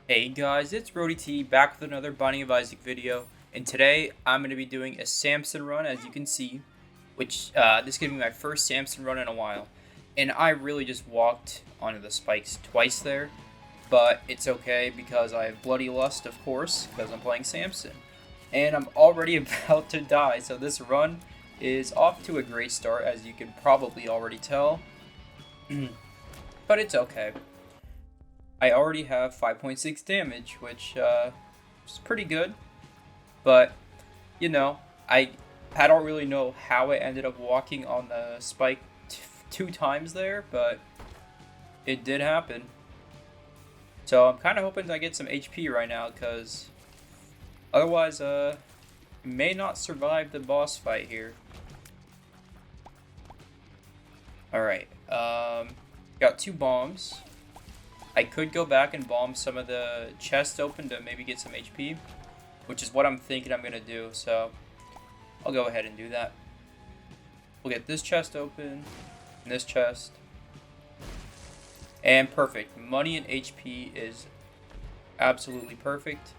Hey guys, it's Brody T back with another Binding of Isaac video, and today I'm going to be doing a Samson run, as you can see, which this is going to be my first Samson run in a while, and I really just walked onto the spikes twice there, but it's okay because I have Bloody Lust, of course, because I'm playing Samson, and I'm already about to die, so this run is off to a great start, as you can probably already tell, but it's okay. I already have 5.6 damage, which is pretty good. But, I don't really know how I ended up walking on the spike two times there, but it did happen. So I'm kind of hoping I get some HP right now, because otherwise, may not survive the boss fight here. Alright, got 2 bombs. I could go back and bomb some of the chests open to maybe get some HP, which is what I'm thinking I'm going to do, so I'll go ahead and do that. We'll get this chest open, and this chest, and perfect. Money and HP is absolutely perfect,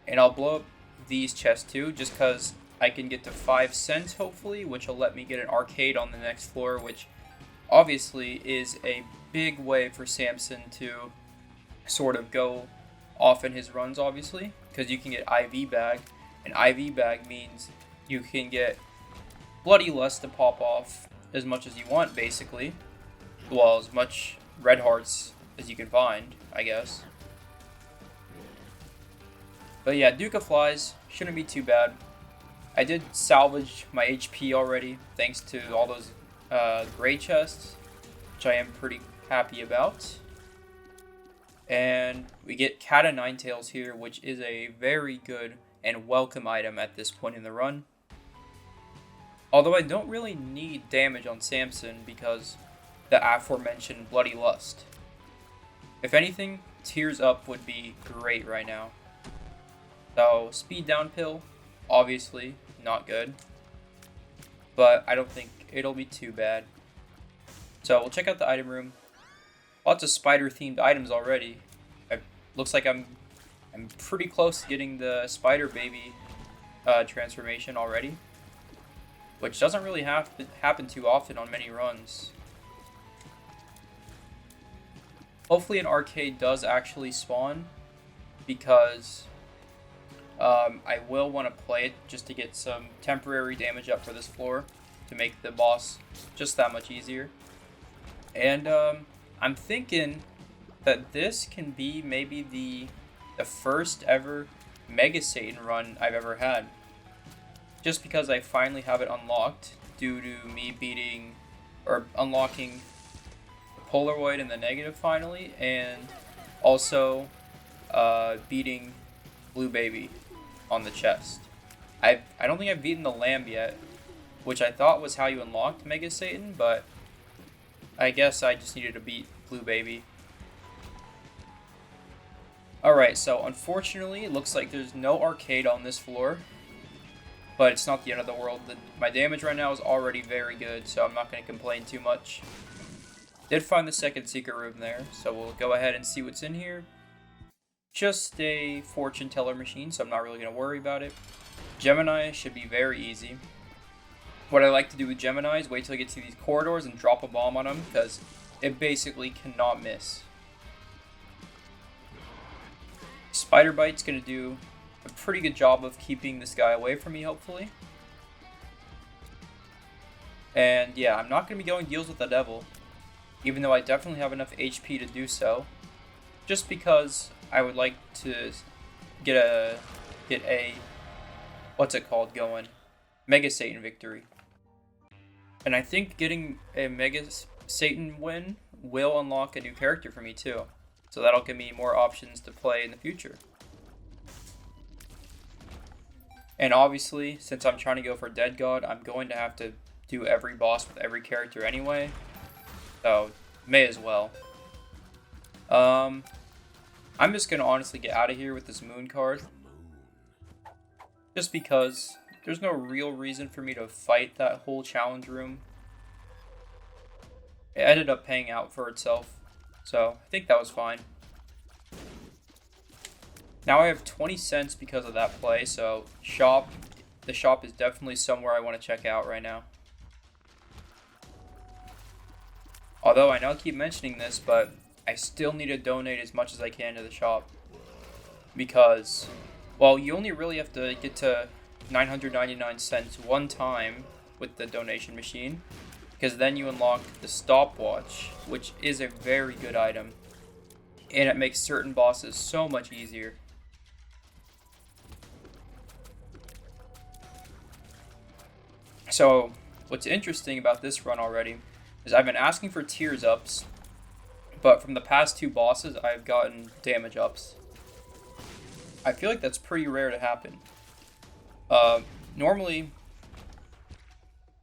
and I'll blow up these chests too, just because I can get to 5 cents hopefully, which will let me get an arcade on the next floor, which obviously is a big way for Samson to sort of go off in his runs, obviously, because you can get IV bag, and IV bag means you can get Bloody Lust to pop off as much as you want, basically. Well, as much red hearts as you can find, I guess. But yeah, Duke of Flies shouldn't be too bad. I did salvage my HP already, thanks to all those gray chests, which I am pretty happy about. And we get Cat of Nine Tails here, which is a very good and welcome item at this point in the run. Although I don't really need damage on Samson because the aforementioned Bloody Lust. If anything, Tears Up would be great right now. So speed down pill, obviously not good, but I don't think it'll be too bad. So we'll check out the item room. Lots of spider-themed items already. Looks like I'm pretty close to getting the spider baby transformation already, which doesn't really happen too often on many runs. Hopefully an arcade does actually spawn, because I will want to play it just to get some temporary damage up for this floor to make the boss just that much easier. And I'm thinking that this can be maybe the first ever Mega Satan run I've ever had. Just because I finally have it unlocked due to me unlocking the Polaroid and the negative finally, and also beating Blue Baby on the chest. I don't think I've beaten the Lamb yet, which I thought was how you unlocked Mega Satan, but I guess I just needed to beat Blue Baby. Alright, so unfortunately, it looks like there's no arcade on this floor, but it's not the end of the world. My damage right now is already very good, so I'm not going to complain too much. Did find the second secret room there, so we'll go ahead and see what's in here. Just a fortune teller machine, so I'm not really going to worry about it. Gemini should be very easy. What I like to do with Gemini is wait till I get to these corridors and drop a bomb on them, because it basically cannot miss. Spider Bite's going to do a pretty good job of keeping this guy away from me, hopefully. And yeah, I'm not going to be going deals with the devil, even though I definitely have enough HP to do so, just because I would like to get a what's it called going? Mega Satan victory. And I think getting a Mega Satan win will unlock a new character for me too. So that'll give me more options to play in the future. And obviously, since I'm trying to go for Dead God, I'm going to have to do every boss with every character anyway. So, may as well. I'm just going to honestly get out of here with this moon card. Just because there's no real reason for me to fight that whole challenge room. It ended up paying out for itself, so I think that was fine. Now I have 20 cents because of that play, so the shop is definitely somewhere I want to check out right now. Although I know I keep mentioning this, but I still need to donate as much as I can to the shop. Because, well, you only really have to get to 999 cents one time with the donation machine. Because then you unlock the stopwatch, which is a very good item. And it makes certain bosses so much easier. So, what's interesting about this run already is I've been asking for tears ups, but from the past 2 bosses, I've gotten damage ups. I feel like that's pretty rare to happen. Normally,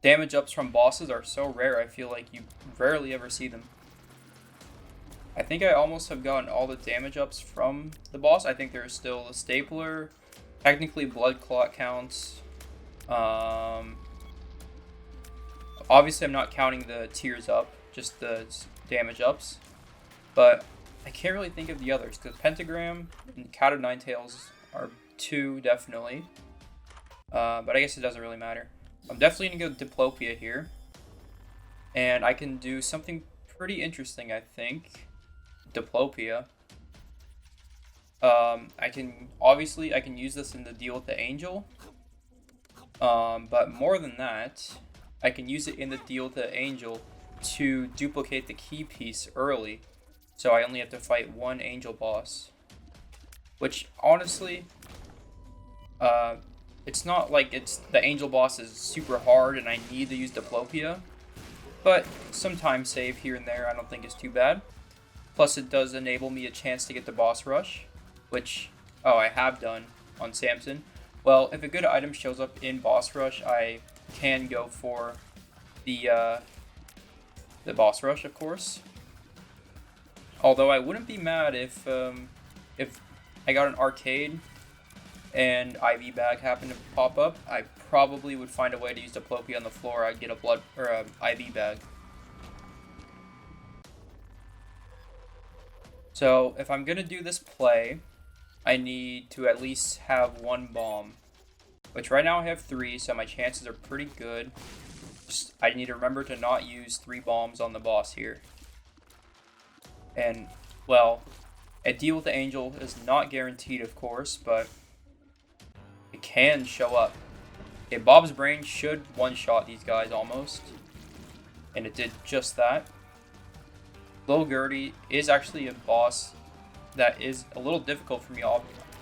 damage ups from bosses are so rare, I feel like you rarely ever see them. I think I almost have gotten all the damage ups from the boss. I think there's still the stapler, technically blood clot counts. Obviously, I'm not counting the tears up, just the damage ups. But I can't really think of the others, because Pentagram and Cat of Nine Tails are 2, definitely. But I guess it doesn't really matter. I'm definitely going to go Diplopia here. And I can do something pretty interesting, I think. Diplopia. I can use this in the deal with the angel. But more than that, I can use it in the deal with the angel to duplicate the key piece early. So I only have to fight 1 angel boss. Which, honestly, it's not like the angel boss is super hard and I need to use Diplopia. But some time save here and there I don't think is too bad. Plus it does enable me a chance to get the boss rush. Which, I have done on Samson. Well, if a good item shows up in boss rush, I can go for the boss rush, of course. Although I wouldn't be mad if I got an arcade and IV bag happened to pop up. I probably would find a way to use Diplopia on the floor. I'd get a blood or a IV bag. So if I'm gonna do this play, I need to at least have 1 bomb, which right now I have 3, so my chances are pretty good. I need to remember to not use 3 bombs on the boss here. And, well, a deal with the angel is not guaranteed, of course, but it can show up. Okay, Bob's Brain should one-shot these guys almost, and it did just that. Lil Gertie is actually a boss that is a little difficult for me,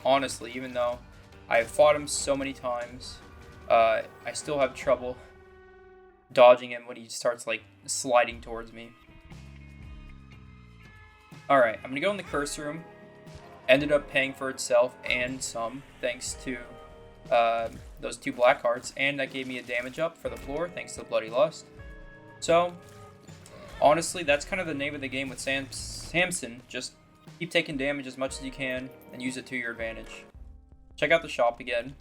honestly, even though I've fought him so many times. I still have trouble dodging him when he starts, like, sliding towards me. Alright, I'm gonna go in the curse room. Ended up paying for itself and some, thanks to those 2 black hearts, and that gave me a damage up for the floor, thanks to the Bloody Lust. So, honestly, that's kind of the name of the game with Samson. Just keep taking damage as much as you can and use it to your advantage. Check out the shop again.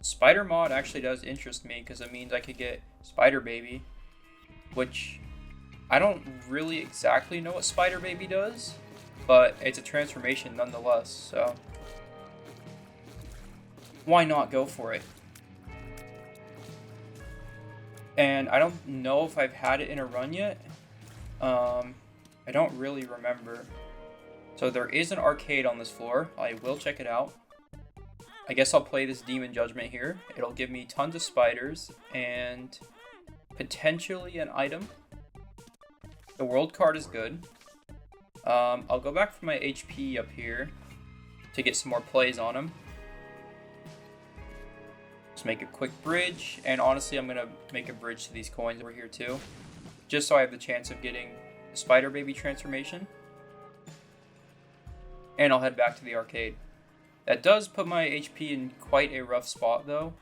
Spider mod actually does interest me because it means I could get Spider Baby, which I don't really exactly know what Spider Baby does, but it's a transformation nonetheless, so why not go for it? And I don't know if I've had it in a run yet. I don't really remember. So there is an arcade on this floor. I will check it out. I guess I'll play this Demon Judgment here. It'll give me tons of spiders and potentially an item. The world card is good. I'll go back for my HP up here to get some more plays on him. Just make a quick bridge, and honestly I'm gonna make a bridge to these coins over here too, just so I have the chance of getting the Spider Baby transformation. And I'll head back to the arcade. That does put my HP in quite a rough spot though,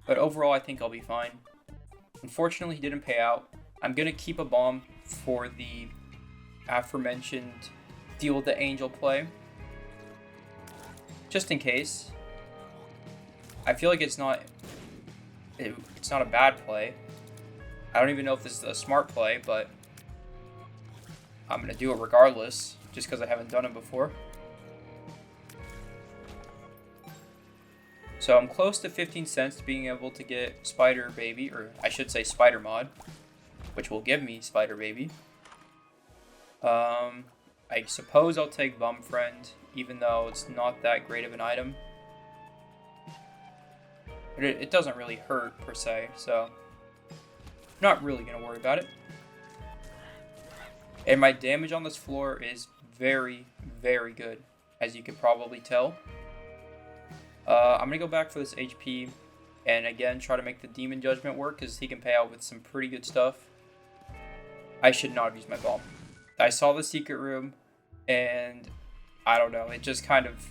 but overall I think I'll be fine. Unfortunately he didn't pay out. I'm gonna keep a bomb for the aforementioned deal with the angel play, just in case. I feel like it's not a bad play. I don't even know if this is a smart play, but I'm gonna do it regardless, just because I haven't done it before. So I'm close to 15 cents to being able to get Spider Baby, or I should say Spider Mod, which will give me Spider Baby. I suppose I'll take Bum Friend, even though it's not that great of an item. But it doesn't really hurt, per se, so I'm not really going to worry about it. And my damage on this floor is very, very good, as you can probably tell. I'm going to go back for this HP, and again, try to make the Demon Judgment work, because he can pay out with some pretty good stuff. I should not have used my bomb. I saw the secret room, and I don't know, it just kind of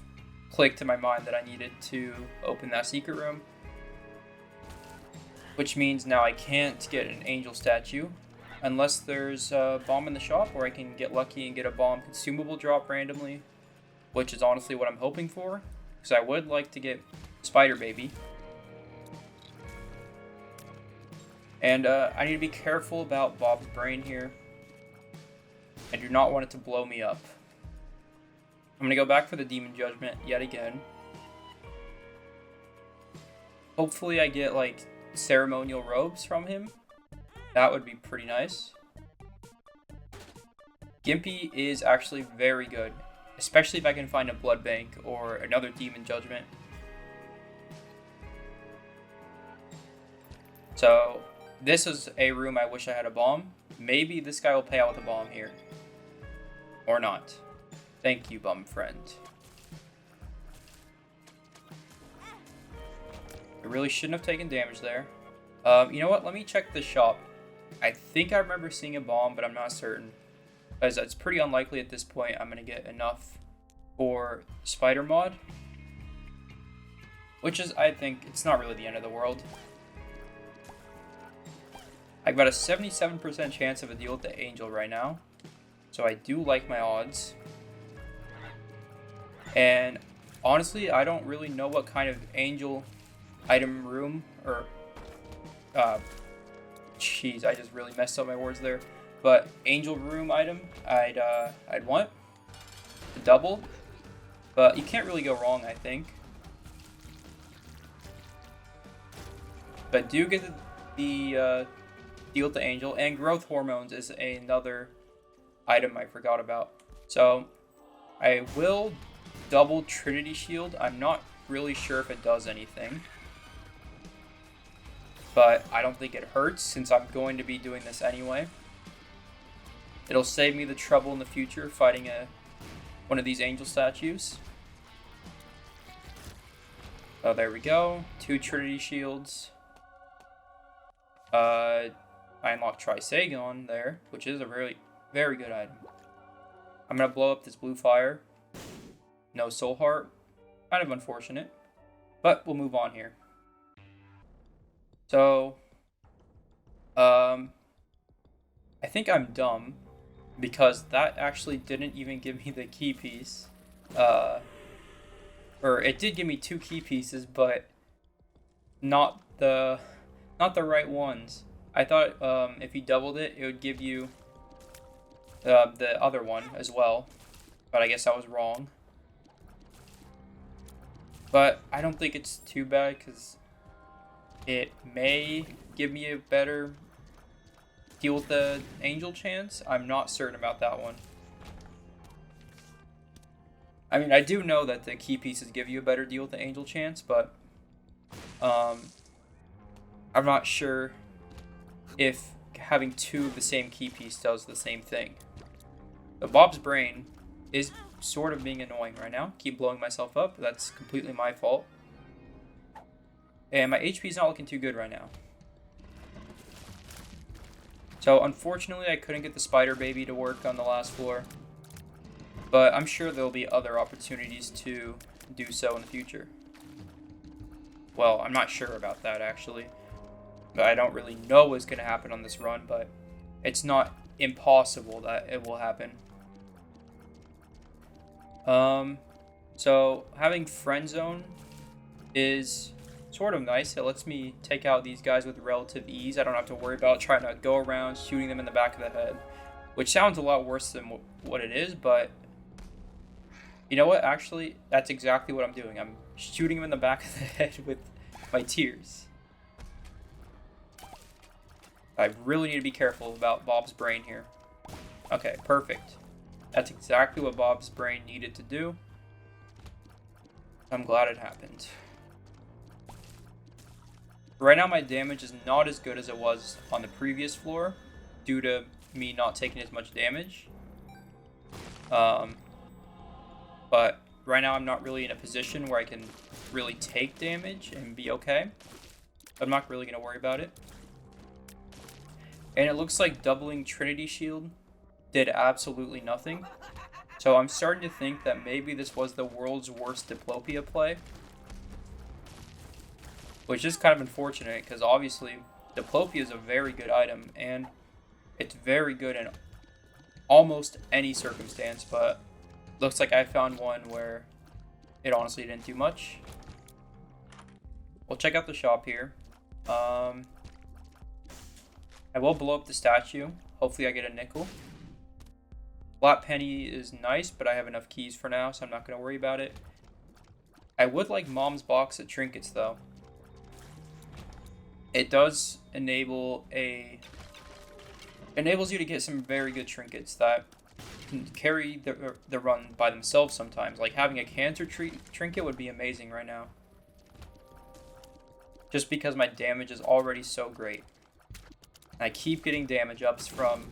clicked in my mind that I needed to open that secret room. Which means now I can't get an angel statue, unless there's a bomb in the shop, or I can get lucky and get a bomb consumable drop randomly, which is honestly what I'm hoping for. Because I would like to get Spider Baby. And I need to be careful about Bob's brain here. I do not want it to blow me up. I'm going to go back for the Demon Judgment yet again. Hopefully I get like ceremonial robes from him. That would be pretty nice. Gimpy is actually very good, especially if I can find a blood bank or another Demon Judgment. So this is a room I wish I had a bomb. Maybe this guy will pay out with a bomb here. Or not. Thank you, Bum Friend. I really shouldn't have taken damage there. You know what? Let me check the shop. I think I remember seeing a bomb, but I'm not certain. As it's pretty unlikely at this point I'm going to get enough for Spider Mod. Which is, I think, it's not really the end of the world. I've got a 77% chance of a deal with the Angel right now. So I do like my odds. And honestly, I don't really know what kind of Angel item room, or... Jeez, I just really messed up my words there. But Angel room item I'd want to double. But you can't really go wrong, I think. But do get the deal with the Angel, and growth hormones is another item I forgot about. So I will double Trinity Shield. I'm not really sure if it does anything, but I don't think it hurts since I'm going to be doing this anyway. It'll save me the trouble in the future fighting one of these angel statues. Oh, there we go. 2 Trinity Shields. I unlocked Trisagon there, which is a really very good item. I'm going to blow up this blue fire. No soul heart. Kind of unfortunate. But we'll move on here. So, I think I'm dumb because that actually didn't even give me the key piece. Or it did give me 2 key pieces, but not the right ones. I thought if you doubled it, it would give you the other one as well, but I guess I was wrong. But I don't think it's too bad because it may give me a better deal with the Angel chance. I'm not certain about that one. I mean, I do know that the key pieces give you a better deal with the Angel chance, but I'm not sure if having 2 of the same key piece does the same thing. But Bob's brain is sort of being annoying right now. Keep blowing myself up. That's completely my fault. And my HP is not looking too good right now. So unfortunately, I couldn't get the Spider Baby to work on the last floor. But I'm sure there'll be other opportunities to do so in the future. Well, I'm not sure about that actually. But I don't really know what's going to happen on this run, but it's not impossible that it will happen. So having Friend Zone is sort of nice. It lets me take out these guys with relative ease. I don't have to worry about trying to go around shooting them in the back of the head, which sounds a lot worse than what it is, but You know what? Actually, that's exactly what I'm doing. I'm shooting him in the back of the head with my tears. I really need to be careful about Bob's brain here. Okay, perfect. That's exactly what Bob's brain needed to do. I'm glad it happened. Right now my damage is not as good as it was on the previous floor due to me not taking as much damage. But right now I'm not really in a position where I can really take damage and be okay. I'm not really going to worry about it. And it looks like doubling Trinity Shield did absolutely nothing. So I'm starting to think that maybe this was the world's worst Diplopia play. Which is kind of unfortunate, because obviously Diplopia is a very good item, and it's very good in almost any circumstance, but looks like I found one where it honestly didn't do much. We'll check out the shop here. I will blow up the statue. Hopefully I get a nickel. Flat penny is nice, but I have enough keys for now, so I'm not going to worry about it. I would like Mom's box of trinkets, though. It does enables you to get some very good trinkets that can carry the run by themselves sometimes. Like having a cancer trinket would be amazing right now. Just because my damage is already so great. I keep getting damage ups from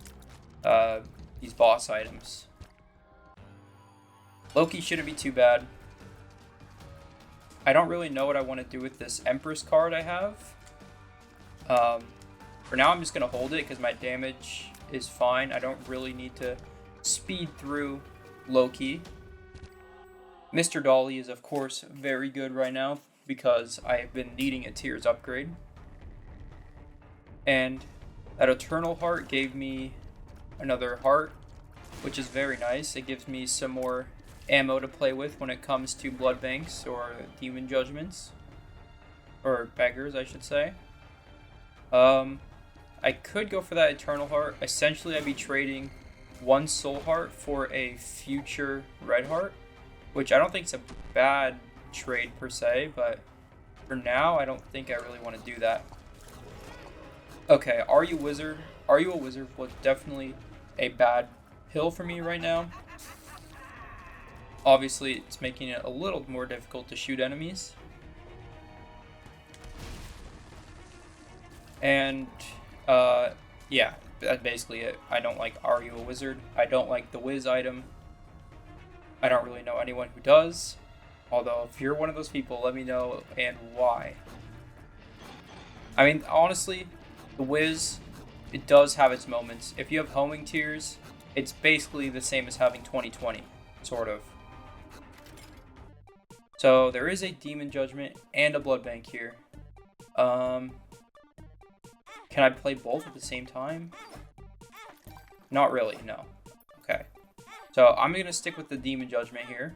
these boss items. Loki shouldn't be too bad. I don't really know what I want to do with this Empress card I have. For now, I'm just going to hold it because my damage is fine. I don't really need to speed through Loki. Mr. Dolly is, of course, very good right now because I have been needing a tiers upgrade. And that Eternal Heart gave me another heart, which is very nice. It gives me some more ammo to play with when it comes to blood banks or demon judgments. Or beggars, I should say. I could go for that Eternal Heart. Essentially, I'd be trading one Soul Heart for a future Red Heart, which I don't think is a bad trade per se, but for now, I don't think I really want to do that. Okay, Are You Wizard? Are You a Wizard was definitely a bad pill for me right now. Obviously, it's making it a little more difficult to shoot enemies. And, yeah, that's basically it. I don't like Are You a Wizard? I don't like the Wiz item. I don't really know anyone who does. Although, if you're one of those people, let me know and why. I mean, honestly, the Wiz, it does have its moments. If you have homing tiers, it's basically the same as having 2020, sort of. So, there is a Demon Judgment and a Blood Bank here. Can I play both at the same time? Not really, no. Okay. So I'm going to stick with the Demon Judgment here.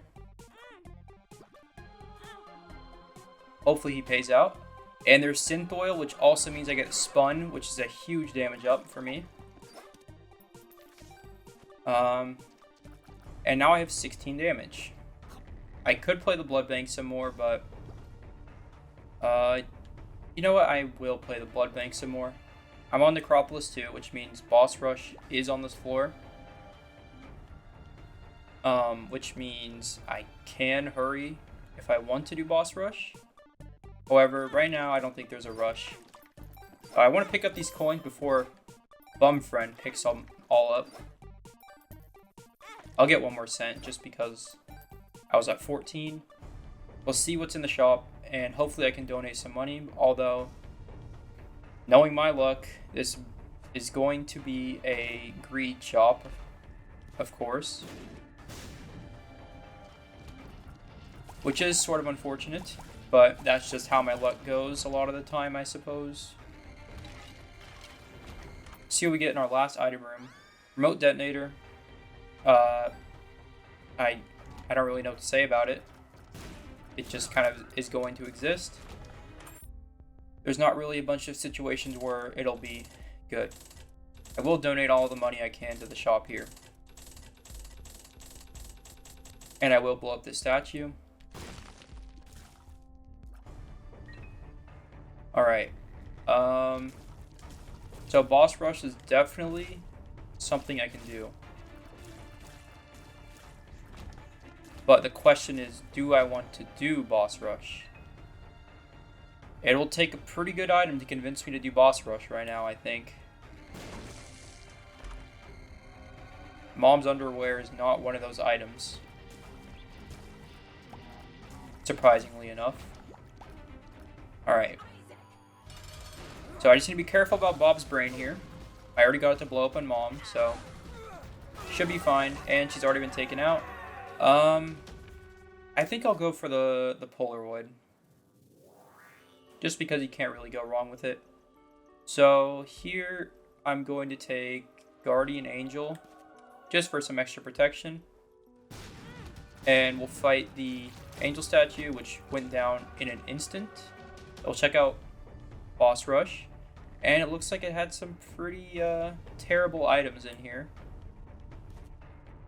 Hopefully he pays out. And there's Synth Oil, which also means I get Spun, which is a huge damage up for me. And now I have 16 damage. I could play the Blood Bank some more, but... you know what? I will play the Blood Bank some more. I'm on Necropolis too, which means Boss Rush is on this floor. Which means I can hurry if I want to do Boss Rush. However, right now I don't think there's a rush. I want to pick up these coins before Bumfriend picks them all up. I'll get one more cent just because I was at 14. We'll see what's in the shop, and hopefully I can donate some money, although... knowing my luck, this is going to be a greed shop, of course. Which is sort of unfortunate, but that's just how my luck goes a lot of the time, I suppose. See what we get in our last item room. Remote detonator. I don't really know what to say about it. It just kind of is going to exist. There's not really a bunch of situations where it'll be good. I will donate all the money I can to the shop here. And I will blow up this statue. Alright. So boss rush is definitely something I can do. But the question is, do I want to do boss rush? It will take a pretty good item to convince me to do boss rush right now, I think. Mom's underwear is not one of those items. Surprisingly enough. Alright. So I just need to be careful about Bob's brain here. I already got it to blow up on Mom, so should be fine. And she's already been taken out. I think I'll go for the Polaroid. Just because you can't really go wrong with it. So here I'm going to take Guardian Angel. Just for some extra protection. And we'll fight the Angel statue, which went down in an instant. We'll check out Boss Rush. And it looks like it had some pretty terrible items in here.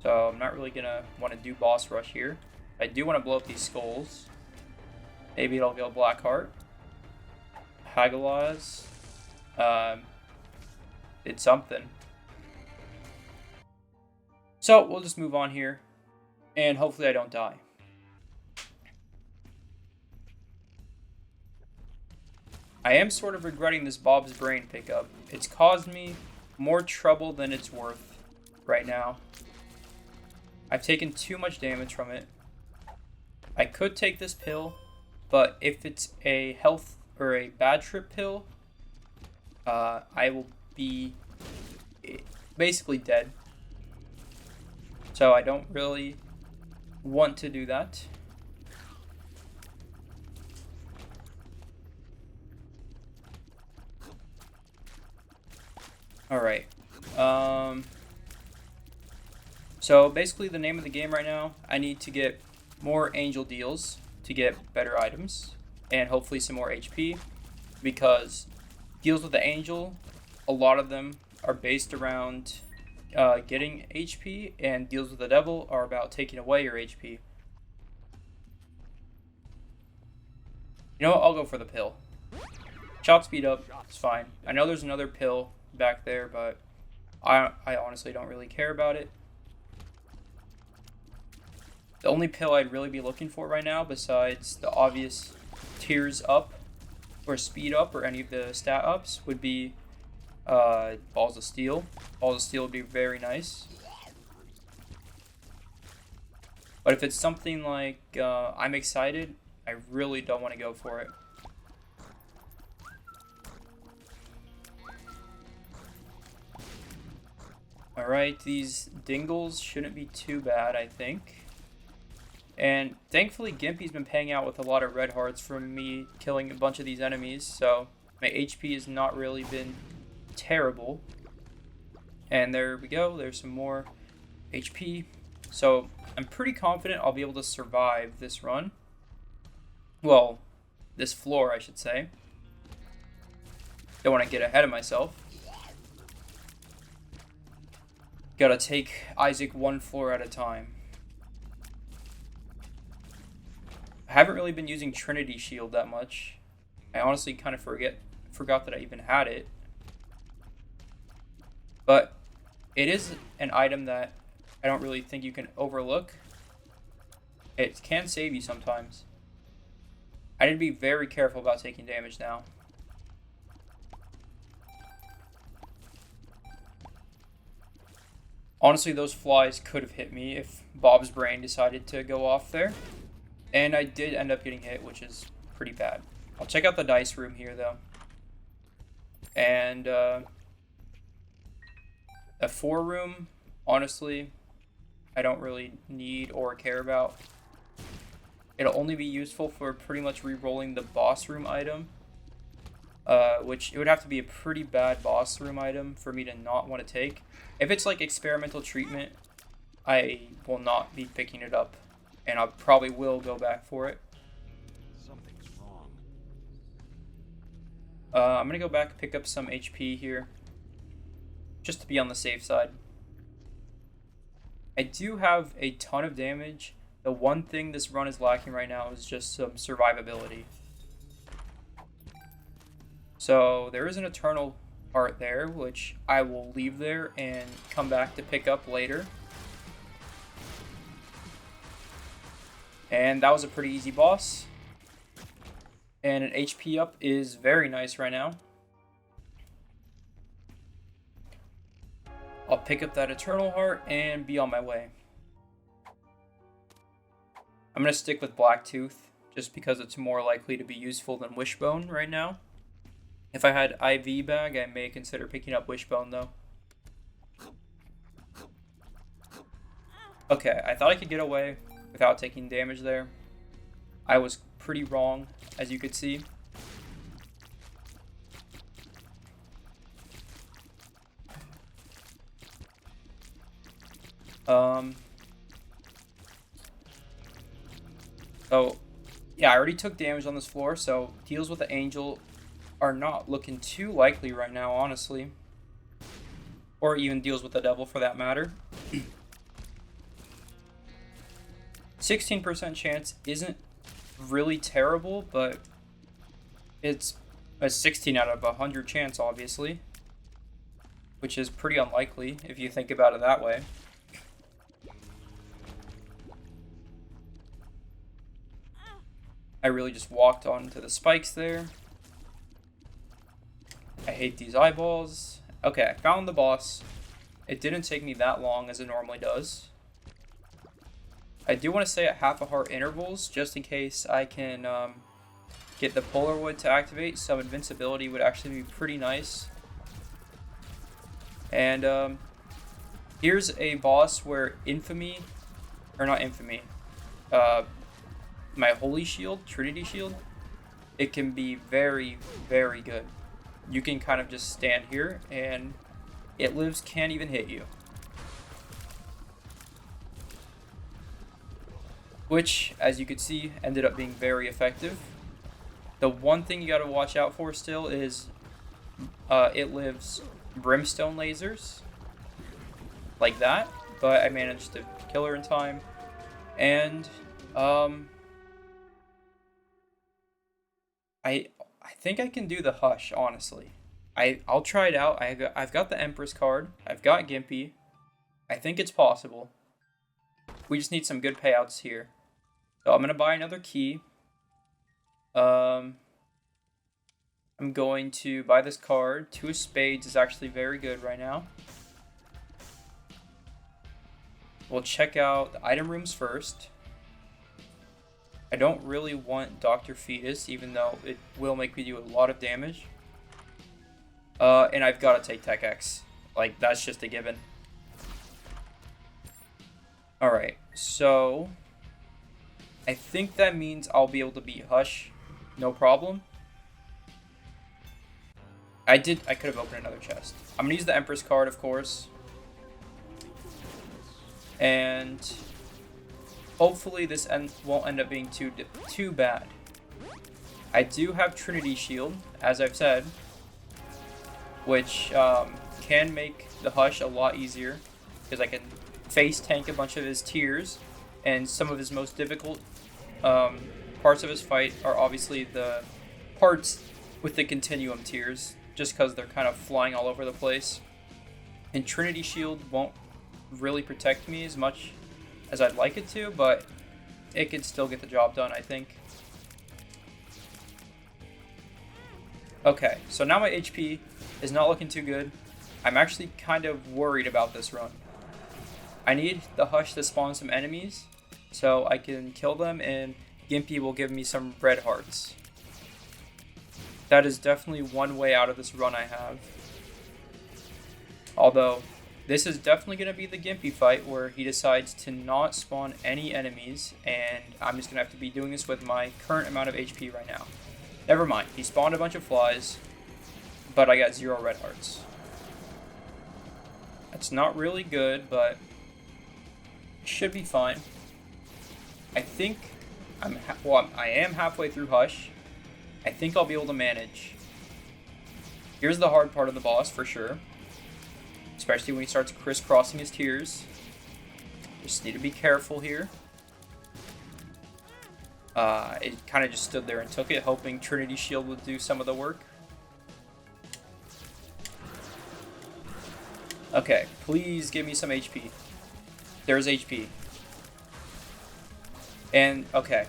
So I'm not really going to want to do Boss Rush here. I do want to blow up these skulls. Maybe it'll go Blackheart. Hagalaz. Did something. So we'll just move on here. And hopefully I don't die. I am sort of regretting this Bob's Brain pickup. It's caused me more trouble than it's worth right now. I've taken too much damage from it. I could take this pill, but if it's a health or a bad trip pill, I will be basically dead. So I don't really want to do that. Alright. So basically the name of the game right now, I need to get more angel deals to get better items and hopefully some more HP, because deals with the angel, a lot of them are based around getting HP, and deals with the devil are about taking away your HP. You know what? I'll go for the pill. Chop speed up, it's fine. I know there's another pill back there, but I honestly don't really care about it. The only pill I'd really be looking for right now, besides the obvious tears up or speed up or any of the stat ups, would be Balls of Steel. Balls of Steel would be very nice. But if it's something like I'm excited, I really don't want to go for it. Alright, these dingles shouldn't be too bad, I think. And thankfully Gimpy's been paying out with a lot of red hearts from me killing a bunch of these enemies, so my HP has not really been terrible. And there we go, there's some more HP. So I'm pretty confident I'll be able to survive this run. Well, this floor I should say. Don't want to get ahead of myself. Gotta take Isaac one floor at a time. I haven't really been using Trinity Shield that much. I honestly kind of forgot that I even had it. But it is an item that I don't really think you can overlook. It can save you sometimes. I need to be very careful about taking damage now. Honestly, those flies could have hit me if Bob's brain decided to go off there. And I did end up getting hit, which is pretty bad. I'll check out the dice room here, though. And a 4 room, honestly, I don't really need or care about. It'll only be useful for pretty much re-rolling the boss room item. Which it would have to be a pretty bad boss room item for me to not want to take. If it's like experimental treatment, I will not be picking it up. And I probably will go back for it. Something's wrong. I'm going to go back and pick up some HP here. Just to be on the safe side. I do have a ton of damage The one thing this run is lacking right now is just some survivability. So there is an Eternal Heart there, which I will leave there and come back to pick up later. And that was a pretty easy boss. And an HP up is very nice right now. I'll pick up that Eternal Heart and be on my way. I'm going to stick with Blacktooth just because it's more likely to be useful than Wishbone right now. If I had IV bag, I may consider picking up Wishbone though. Okay, I thought I could get away without taking damage there. I was pretty wrong, as you could see. So, yeah, I already took damage on this floor, so deals with the Angel are not looking too likely right now, honestly. Or even deals with the Devil, for that matter. 16% chance isn't really terrible, but it's a 16 out of 100 chance, obviously. Which is pretty unlikely, if you think about it that way. I really just walked onto the spikes there. I hate these eyeballs. Okay, I found the boss. It didn't take me that long as it normally does. I do want to stay at half a heart intervals just in case I can get the Polar Wood to activate. Some invincibility would actually be pretty nice. And here's a boss where Infamy, or not Infamy, my Holy Shield, Trinity Shield, it can be very, very good. You can kind of just stand here and it lives, can't even hit you. Which, as you could see, ended up being very effective. The one thing you gotta watch out for still is it lives brimstone lasers. Like that. But I managed to kill her in time. And I think I can do the Hush, honestly. I'll try it out. I've got the Empress card. I've got Gimpy. I think it's possible. We just need some good payouts here. So I'm going to buy another key. I'm going to buy this card. 2 of Spades is actually very good right now. We'll check out the item rooms first. I don't really want Dr. Fetus, even though it will make me do a lot of damage. And I've got to take Tech X. Like, that's just a given. Alright, so I think that means I'll be able to beat Hush, no problem. I could have opened another chest. I'm gonna use the Empress card, of course. And hopefully this won't end up being too bad. I do have Trinity Shield, as I've said, which can make the Hush a lot easier, because I can face tank a bunch of his tiers, and some of his most difficult parts of his fight are obviously the parts with the continuum tiers, just because they're kind of flying all over the place. And Trinity Shield won't really protect me as much as I'd like it to, but it can still get the job done, I think. Okay, so now my HP is not looking too good. I'm actually kind of worried about this run. I need the Hush to spawn some enemies so I can kill them, and Gimpy will give me some red hearts. That is definitely one way out of this run I have. Although, this is definitely going to be the Gimpy fight where he decides to not spawn any enemies, and I'm just going to have to be doing this with my current amount of HP right now. Never mind, he spawned a bunch of flies, but I got 0 red hearts. That's not really good, but it should be fine. I think I am halfway through Hush. I think I'll be able to manage. Here's the hard part of the boss for sure. Especially when he starts crisscrossing his tiers. Just need to be careful here. It kind of just stood there and took it, hoping Trinity Shield would do some of the work. Okay, please give me some HP. There's HP. And, okay.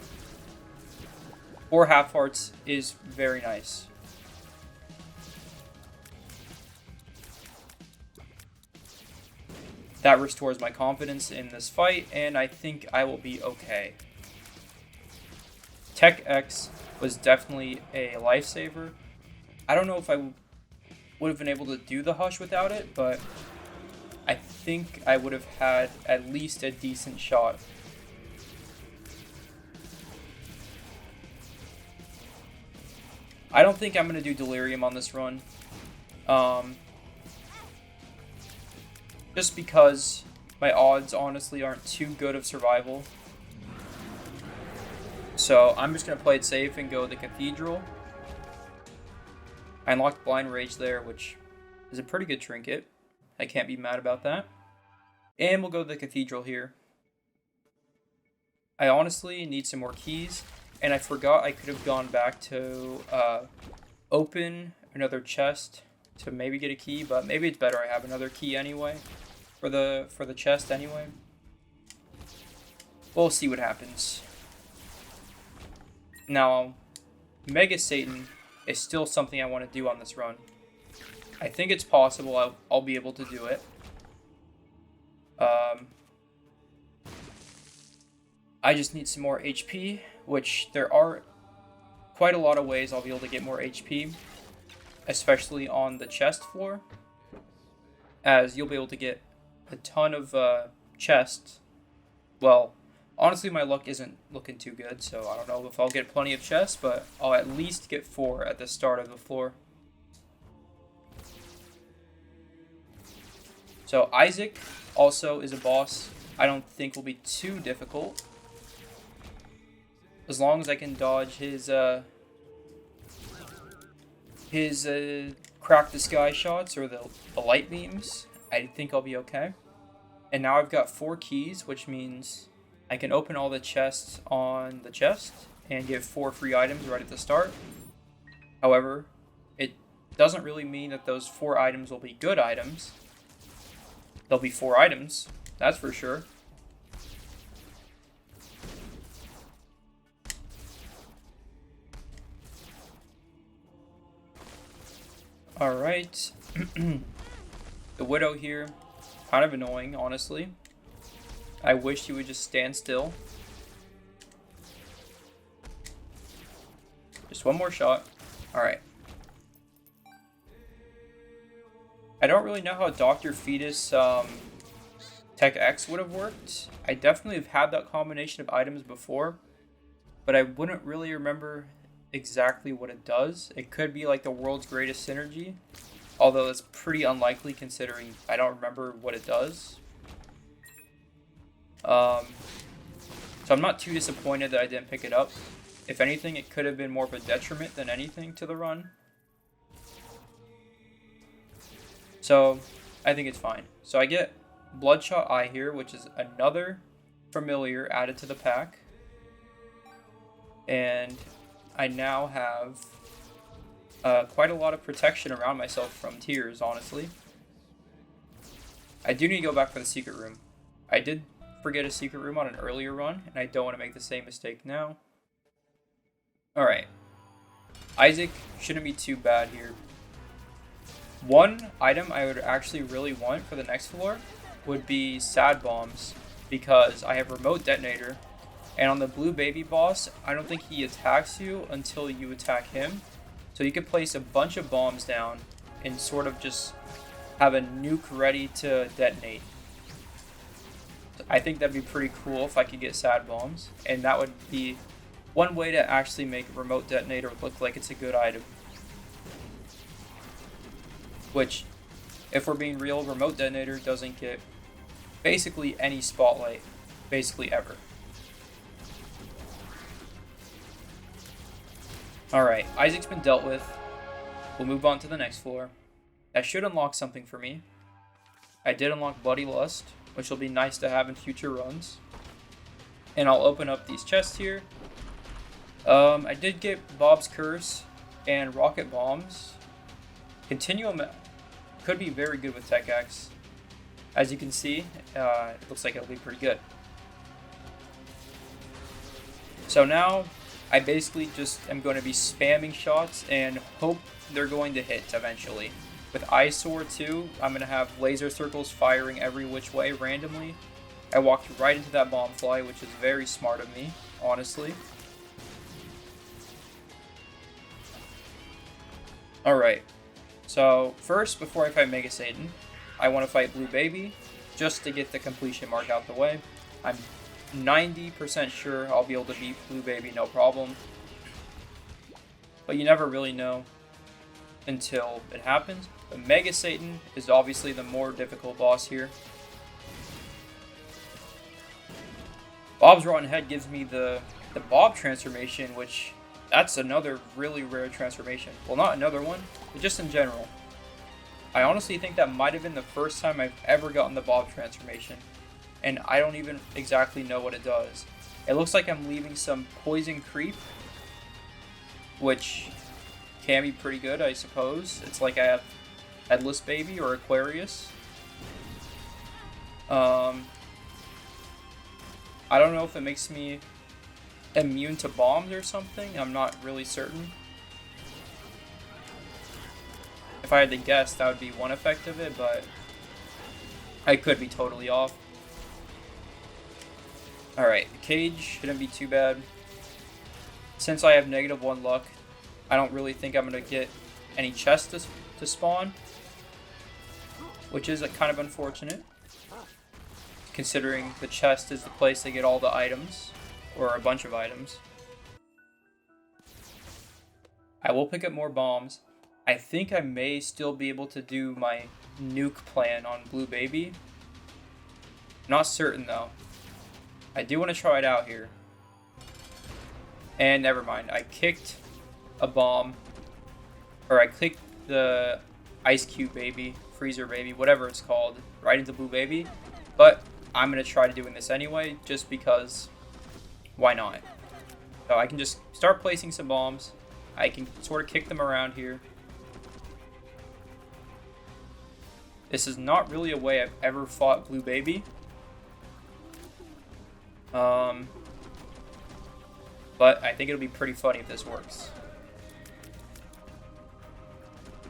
4 half hearts is very nice. That restores my confidence in this fight, and I think I will be okay. Tech X was definitely a lifesaver. I don't know if I would have been able to do the Hush without it, but I think I would have had at least a decent shot. I don't think I'm going to do Delirium on this run. Just because my odds honestly aren't too good of survival. So I'm just going to play it safe and go the Cathedral. I unlocked Blind Rage there, which is a pretty good trinket. I can't be mad about that. And we'll go to the Cathedral here. I honestly need some more keys. And I forgot I could have gone back to open another chest to maybe get a key. But maybe it's better I have another key anyway. For the chest anyway. We'll see what happens. Now, Mega Satan is still something I want to do on this run. I think it's possible I'll be able to do it. I just need some more HP, which there are quite a lot of ways I'll be able to get more HP, especially on the chest floor, as you'll be able to get a ton of chests. Well, honestly, my luck isn't looking too good, so I don't know if I'll get plenty of chests, but I'll at least get 4 at the start of the floor. So Isaac also is a boss I don't think will be too difficult. As long as I can dodge his crack the sky shots or the light beams, I think I'll be okay. And now I've got 4 keys, which means I can open all the chests on the chest and get 4 free items right at the start. However, it doesn't really mean that those 4 items will be good items. There'll be 4 items, that's for sure. Alright. The Widow here, kind of annoying, honestly. I wish he would just stand still. Just one more shot. Alright. I don't really know how Dr. Fetus Tech X would have worked. I definitely have had that combination of items before, but I wouldn't really remember exactly what it does. It could be like the world's greatest synergy, although it's pretty unlikely considering I don't remember what it does. So I'm not too disappointed that I didn't pick it up. If anything, it could have been more of a detriment than anything to the run. So I think it's fine. So I get Bloodshot Eye here, which is another familiar added to the pack. And I now have quite a lot of protection around myself from tears, honestly. I do need to go back for the secret room. I did forget a secret room on an earlier run, and I don't want to make the same mistake now. Alright. Isaac shouldn't be too bad here. One item I would actually really want for the next floor would be Sad Bombs, because I have Remote Detonator. And on the blue baby boss, I don't think he attacks you until you attack him. So you can place a bunch of bombs down and sort of just have a nuke ready to detonate. I think that'd be pretty cool if I could get Sad Bombs. And that would be one way to actually make a Remote Detonator look like it's a good item. Which, if we're being real, Remote Detonator doesn't get basically any spotlight, basically ever. Alright, Isaac's been dealt with. We'll move on to the next floor. That should unlock something for me. I did unlock Bloody Lust, which will be nice to have in future runs. And I'll open up these chests here. I did get Bob's Curse and Rocket Bombs. Continuum could be very good with Tech X. As you can see, it looks like it'll be pretty good. So now, I basically just am going to be spamming shots and hope they're going to hit eventually. With Eyesore too, I'm going to have laser circles firing every which way randomly. I walked right into that bomb fly, which is very smart of me, honestly. Alright, so first, before I fight Mega Satan, I want to fight Blue Baby, just to get the completion mark out the way. I'm 90% sure I'll be able to beat Blue Baby no problem. But you never really know until it happens. But Mega Satan is obviously the more difficult boss here. Bob's Rotten Head gives me the Bob transformation, which that's another really rare transformation. Well, not another one, but just in general. I honestly think that might have been the first time I've ever gotten the Bob transformation. And I don't even exactly know what it does. It looks like I'm leaving some poison creep, which can be pretty good, I suppose. It's like I have Headless Baby or Aquarius. I don't know if it makes me immune to bombs or something. I'm not really certain. If I had to guess, that would be one effect of it, but I could be totally off. Alright, the cage shouldn't be too bad. Since I have -1 luck, I don't really think I'm going to get any chests to spawn, which is kind of unfortunate, considering the chest is the place to get all the items, or a bunch of items. I will pick up more bombs. I think I may still be able to do my nuke plan on Blue Baby. Not certain though. I do want to try it out here. And never mind, I kicked a bomb, or I clicked the Ice Cube Baby, Freezer Baby, whatever it's called, right into Blue Baby. But I'm going to try doing this anyway, just because, why not? So I can just start placing some bombs. I can sort of kick them around here. This is not really a way I've ever fought Blue Baby. But I think it'll be pretty funny if this works.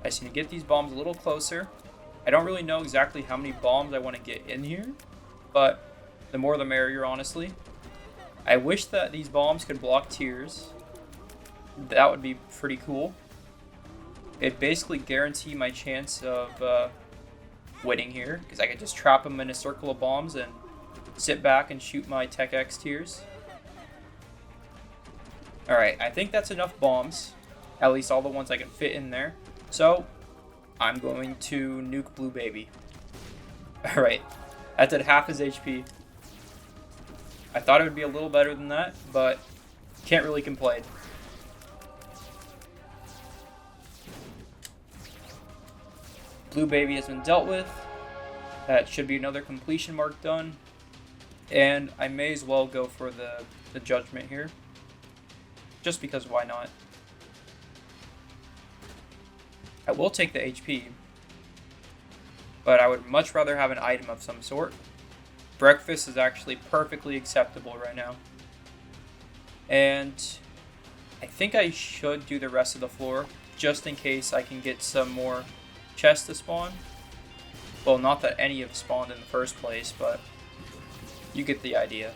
I just need to get these bombs a little closer. I don't really know exactly how many bombs I want to get in here, but the more the merrier, honestly. I wish that these bombs could block tears. That would be pretty cool. It'd basically guarantee my chance of winning here, because I could just trap them in a circle of bombs and sit back and shoot my Tech X tears. Alright, I think that's enough bombs. At least all the ones I can fit in there. So, I'm going to nuke Blue Baby. Alright, that did half his HP. I thought it would be a little better than that, but can't really complain. Blue Baby has been dealt with. That should be another completion mark done. And I may as well go for the judgment here. Just because why not? I will take the HP. But I would much rather have an item of some sort. Breakfast is actually perfectly acceptable right now. And I think I should do the rest of the floor, just in case I can get some more chests to spawn. Well, not that any have spawned in the first place, but you get the idea.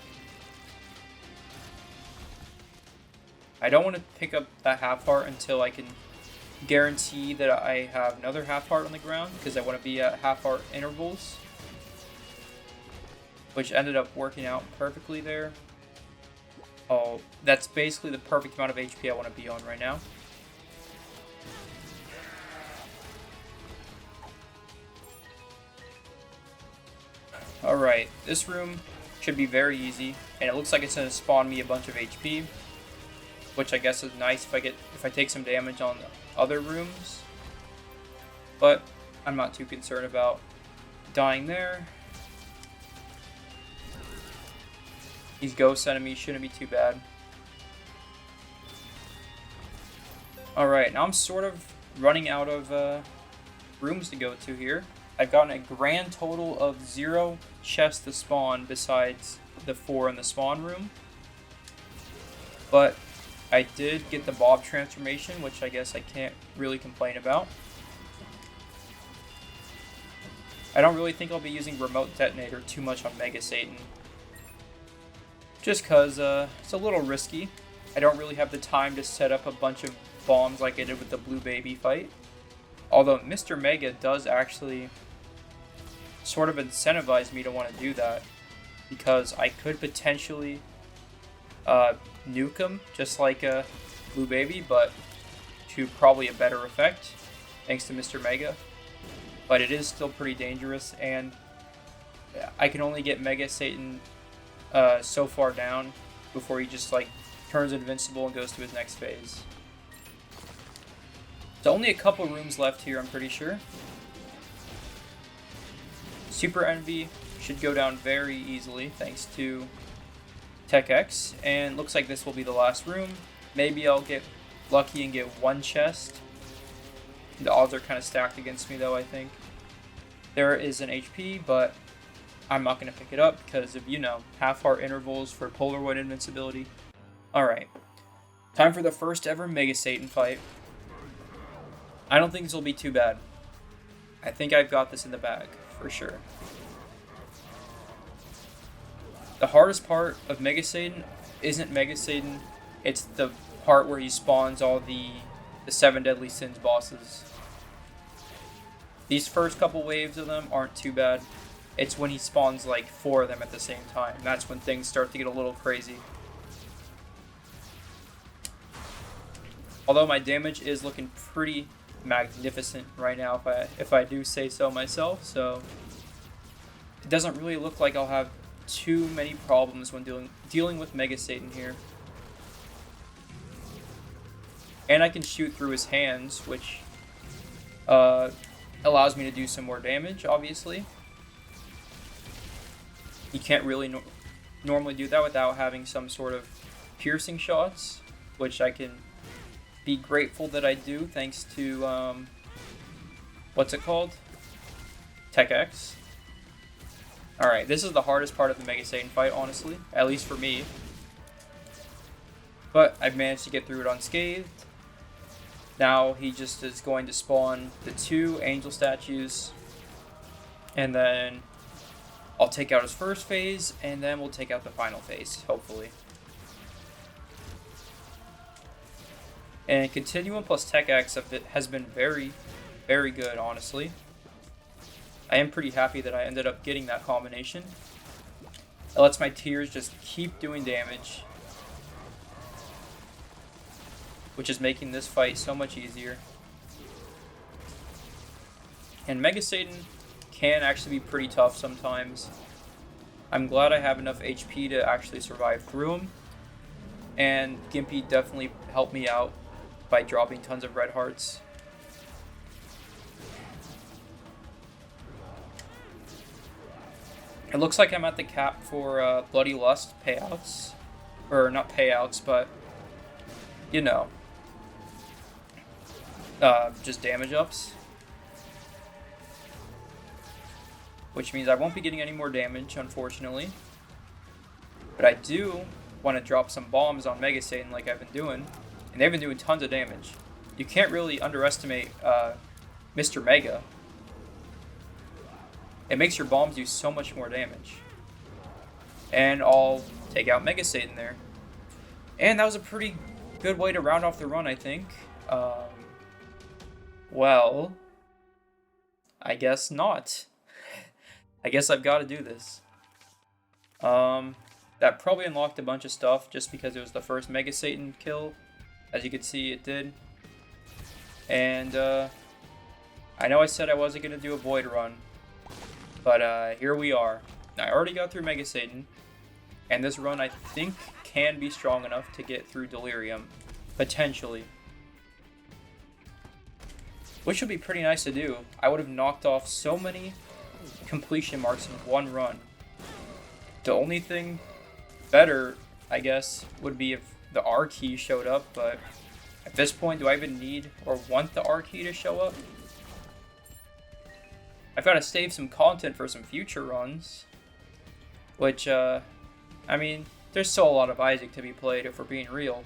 I don't want to pick up that half heart until I can guarantee that I have another half heart on the ground, because I want to be at half heart intervals, which ended up working out perfectly there. Oh, that's basically the perfect amount of HP I want to be on right now. Alright, this room should be very easy, and it looks like it's going to spawn me a bunch of HP, which I guess is nice if I take some damage on the other rooms. But I'm not too concerned about dying there. These ghost enemies shouldn't be too bad. Alright, now I'm sort of running out of rooms to go to here. I've gotten a grand total of 0 chests to spawn besides the 4 in the spawn room. But I did get the Bob transformation, which I guess I can't really complain about. I don't really think I'll be using Remote Detonator too much on Mega Satan. Just because it's a little risky. I don't really have the time to set up a bunch of bombs like I did with the Blue Baby fight. Although Mr. Mega does actually sort of incentivize me to want to do that. Because I could potentially nuke him just like a Blue Baby, but to probably a better effect, thanks to Mr. Mega. But it is still pretty dangerous, and I can only get Mega Satan so far down before he just like turns invincible and goes to his next phase. So only a couple rooms left here, I'm pretty sure. Super Envy should go down very easily thanks to Tech X, and looks like this will be the last room. Maybe I'll get lucky and get 1 chest. The odds are kind of stacked against me though, I think. There is an HP, but I'm not going to pick it up because of, you know, half-heart intervals for Polaroid invincibility. Alright, time for the first ever Mega Satan fight. I don't think this will be too bad. I think I've got this in the bag, for sure. The hardest part of Mega Satan isn't Mega Satan, it's the part where he spawns all the 7 Deadly Sins bosses. These first couple waves of them aren't too bad. It's when he spawns like 4 of them at the same time. That's when things start to get a little crazy. Although my damage is looking pretty magnificent right now, if I do say so myself, so it doesn't really look like I'll have too many problems when dealing with Mega Satan here. And I can shoot through his hands, which allows me to do some more damage, obviously. You can't really normally do that without having some sort of piercing shots, which I can be grateful that I do thanks to, what's it called? Tech X. Alright, this is the hardest part of the Mega Satan fight, honestly, at least for me. But I've managed to get through it unscathed. Now he just is going to spawn the 2 angel statues, and then I'll take out his first phase, and then we'll take out the final phase, hopefully. And Continuum plus Tech X has been very, very good, honestly. I am pretty happy that I ended up getting that combination. It lets my tiers just keep doing damage, which is making this fight so much easier. And Mega Satan can actually be pretty tough sometimes. I'm glad I have enough HP to actually survive through him. And Gimpy definitely helped me out by dropping tons of red hearts. It looks like I'm at the cap for Bloody Lust payouts. Or not payouts, but, you know, just damage ups. Which means I won't be getting any more damage, unfortunately. But I do want to drop some bombs on Mega Satan like I've been doing. And they've been doing tons of damage. You can't really underestimate Mr. Mega. It makes your bombs do so much more damage. And I'll take out Mega Satan there. And that was a pretty good way to round off the run, I think. Well, I guess not. I guess I've got to do this. That probably unlocked a bunch of stuff just because it was the first Mega Satan kill. As you can see, it did. And I know I said I wasn't going to do a void run. But here we are. I already got through Mega Satan. And this run, I think, can be strong enough to get through Delirium. Potentially. Which would be pretty nice to do. I would have knocked off so many completion marks in one run. The only thing better, I guess, would be if the R key showed up, but At this point, do I even need or want the R key to show up? I've got to save some content for some future runs. Which, I mean, there's still a lot of Isaac to be played if we're being real.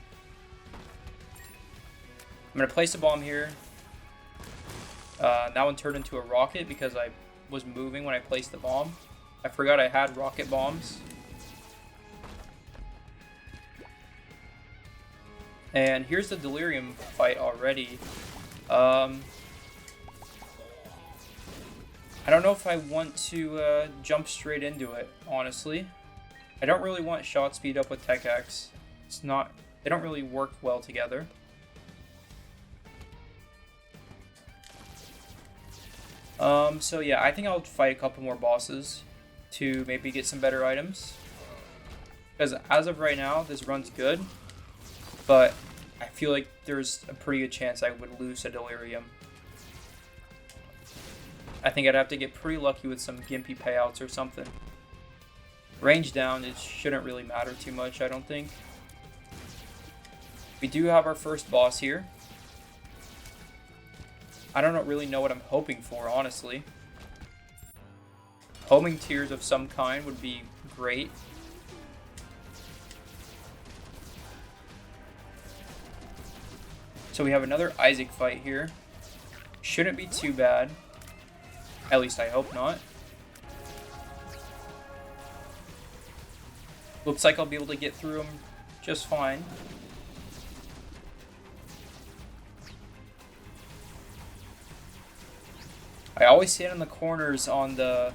I'm going to place a bomb here. That one turned into a rocket because I was moving when I placed the bomb. I forgot I had rocket bombs. And here's the Delirium fight already. I don't know if I want to jump straight into it, honestly. I don't really want shot speed up with Tech X. They don't really work well together. So yeah, I think I'll fight a couple more bosses to maybe get some better items. Because as of right now, this run's good. But I feel like there's a pretty good chance I would lose to Delirium. I think I'd have to get pretty lucky with some gimpy payouts or something. Range down, it shouldn't really matter too much, I don't think. We do have our first boss here. I don't really know what I'm hoping for, honestly. Homing tears of some kind would be great. So we have another Isaac fight here. Shouldn't be too bad. At least I hope not. Looks like I'll be able to get through him just fine. I always stand in the corners on the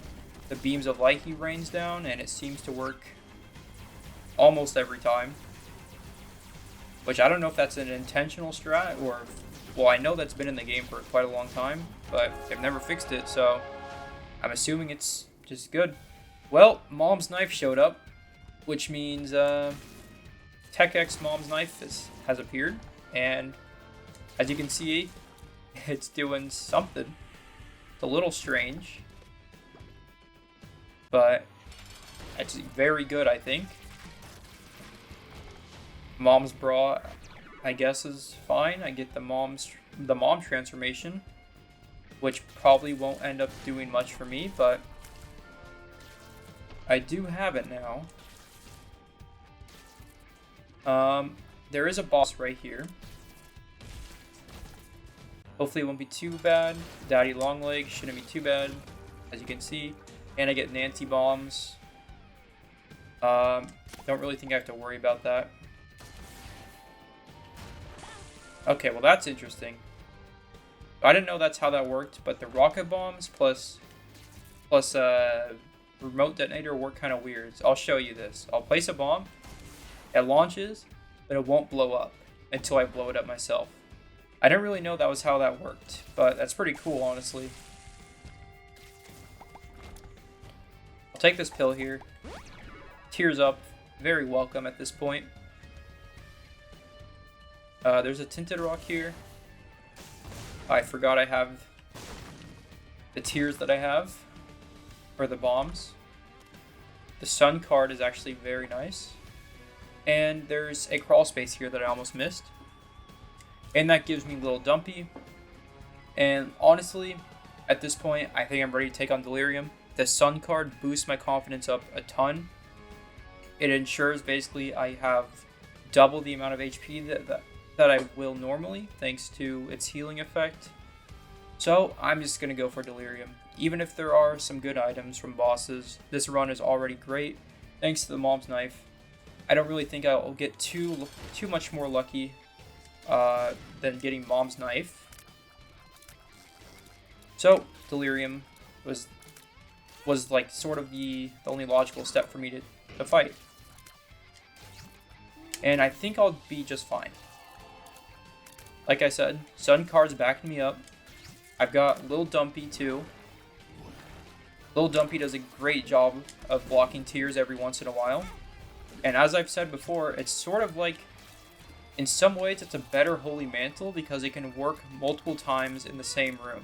beams of light he rains down, and it seems to work almost every time. Which I don't know if that's an intentional strat or... Well, I know that's been in the game for quite a long time, but they've never fixed it, so I'm assuming it's just good. Well, Mom's Knife showed up, which means Tech X Mom's Knife has appeared, and as you can see, it's doing something. It's a little strange, but it's very good, I think. Mom's bra, I guess, is fine. I get the mom transformation, which probably won't end up doing much for me, but I do have it now. There is a boss right here. Hopefully it won't be too bad. Daddy Longleg shouldn't be too bad, as you can see. And I get Nancy bombs. Don't really think I have to worry about that. Okay, well that's interesting. I didn't know that's how that worked, but the rocket bombs plus remote detonator work kind of weird. So I'll show you this. I'll place a bomb. It launches, but it won't blow up until I blow it up myself. I didn't really know that was how that worked, but that's pretty cool, honestly. I'll take this pill here. Tears up, very welcome at this point. There's a tinted rock here. I forgot I have the tears that I have, or the bombs. The sun card is actually very nice. And there's a crawl space here that I almost missed. And that gives me Little Dumpy. And honestly, at this point, I think I'm ready to take on Delirium. The Sun card boosts my confidence up a ton. It ensures basically I have double the amount of HP that I will normally, thanks to its healing effect. So I'm just going to go for Delirium. Even if there are some good items from bosses, this run is already great, thanks to the Mom's Knife. I don't really think I'll get too much more lucky than getting Mom's Knife. So Delirium was like sort of the only logical step for me to fight. And I think I'll be just fine. Like I said, Sun card's backing me up. I've got Little Dumpy too. Little Dumpy does a great job of blocking tears every once in a while. And as I've said before, it's sort of like, in some ways, it's a better Holy Mantle because it can work multiple times in the same room.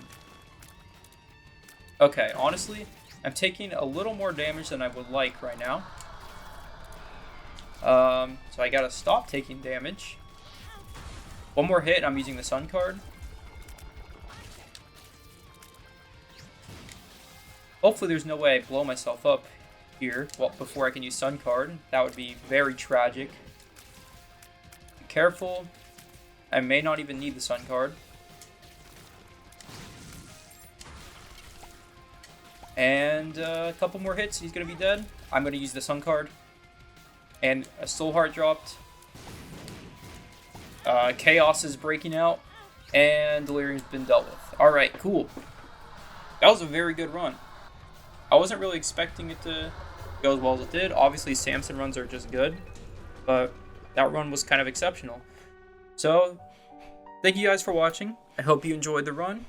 Okay, honestly, I'm taking a little more damage than I would like right now. So I gotta stop taking damage. One more hit and I'm using the Sun card. Hopefully there's no way I blow myself up here before I can use Sun card. That would be very tragic. Be careful. I may not even need the Sun card. And a couple more hits, he's going to be dead. I'm going to use the Sun card. And a Soul Heart dropped. Chaos is breaking out. And Delirium's been dealt with. Alright, cool. That was a very good run. I wasn't really expecting it to go as well as it did. Obviously, Samson runs are just good. But that run was kind of exceptional. So, thank you guys for watching. I hope you enjoyed the run.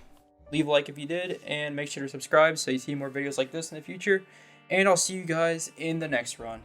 Leave a like if you did, and make sure to subscribe so you see more videos like this in the future. And I'll see you guys in the next run.